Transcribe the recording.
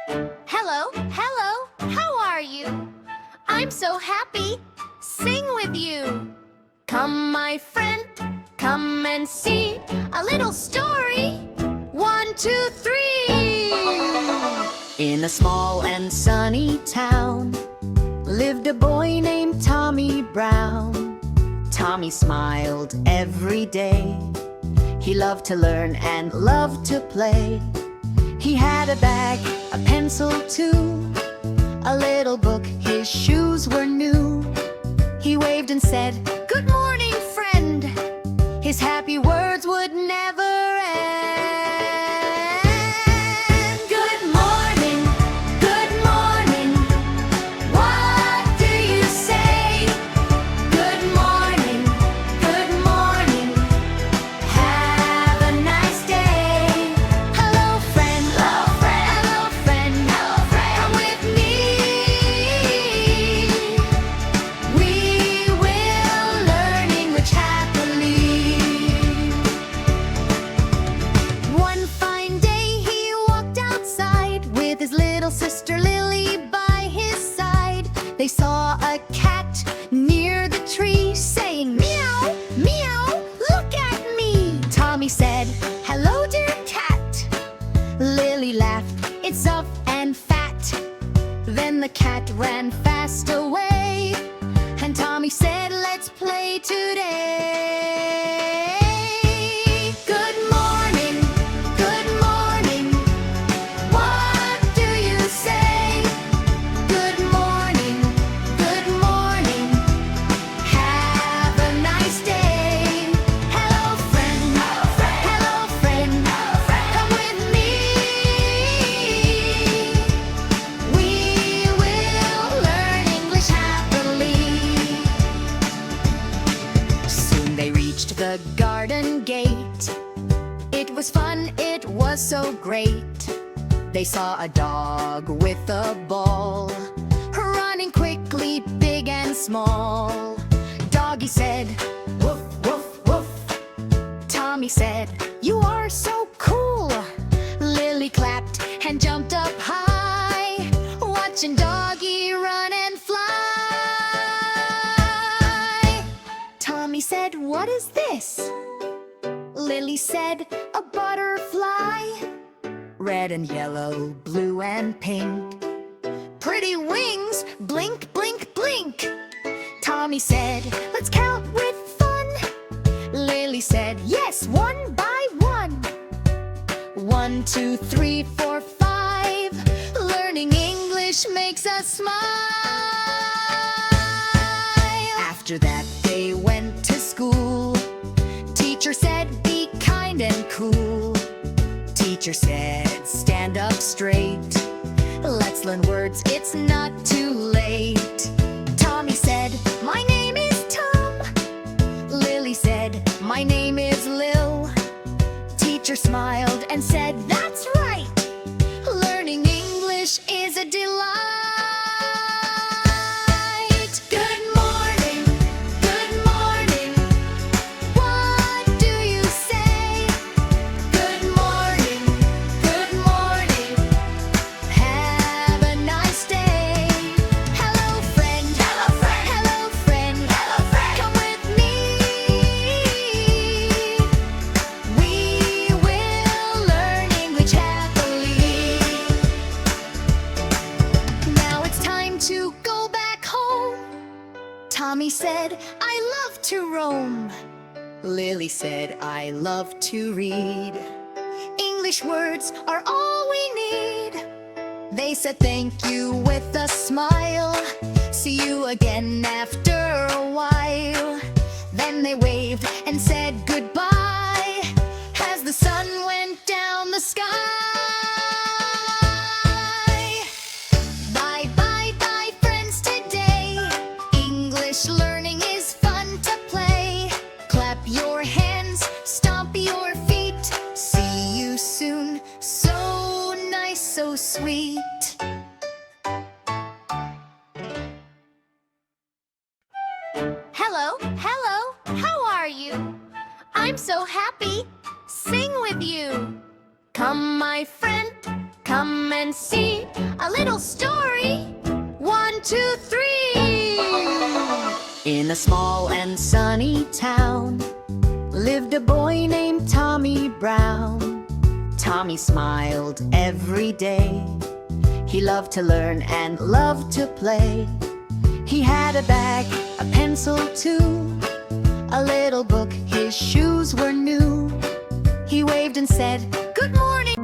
Hello, hello, how are you? I'm so happy, sing with you. Come, my friend, come and see a little story. 1, 2, 3. In a small and sunny town lived a boy named Tommy Brown. Tommy smiled every day. He loved to learn and loved to play. He had a bag, a pencil too, a little book, his shoes were new. He waved and said, "Good morning, friend." His happy words would never end. Good morning, what do you say? Good morning, have a nice day. Hello friend, hello friend, come with me. We will learn English happily. One fine day he walked outside with his little sister Lily by his side. They saw a cat near the tree saying, "Meow, meow, look at me." Tommy said, "Hello, dear cat." Lily laughed, "It's up and fat." Then the cat ran fast away, and Tommy said, "Let's play today." Good morning, what do you say? Good morning, have a nice day. Hello friend, come with me. We will learn English happily. Soon they reached the garden gate. It was fun, it was so great. They saw a dog with a ball, running quickly, big and small. Doggy said, "Woof, woof, woof." Tommy said, "You are so cool." Lily clapped and jumped up high, watching Doggy run and fly. Tommy said, "What is this?" Lily said, "A butterfly. Red and yellow, blue and pink. Pretty wings, blink, blink, blink." Tommy said, "Let's count with fun." Lily said, "Yes, one by one. 1, 2, 3, 4, 5. Learning English makes us smile." After that they went to school. Teacher said, "Be kind and cool." Teacher said, "Stand up straight. Let's learn words, it's not too late." Tommy said, "My name is Tom." Lily said, "My name is Lil." Teacher smiled and said, "That's right. Learning English is a delight." Good morning, what do you say? Good morning, have a nice day. Hello friend, come with me. We will learn English happily. Now it's time to go back home. Tommy said, "I love to roam." Lily said, "I love to read. English words are all we need." They said thank you with a smile. See you again after a while. Then they waved and said goodbye as the sun went down the sky. Bye, bye, bye, friends today. English learning is fun to play. Clap your hands, stomp your feet. See you soon, so nice, so sweet. Hello, how are you? I'm so happy, sing with you. Come, my friend, come Come and see a little story. 1, 2, 3. In a small and sunny town lived a boy named Tommy Brown. Tommy smiled every day. He loved to learn and loved to play. He had a bag, a pencil too, a little book, his shoes were new. He waved and said, "Good morning,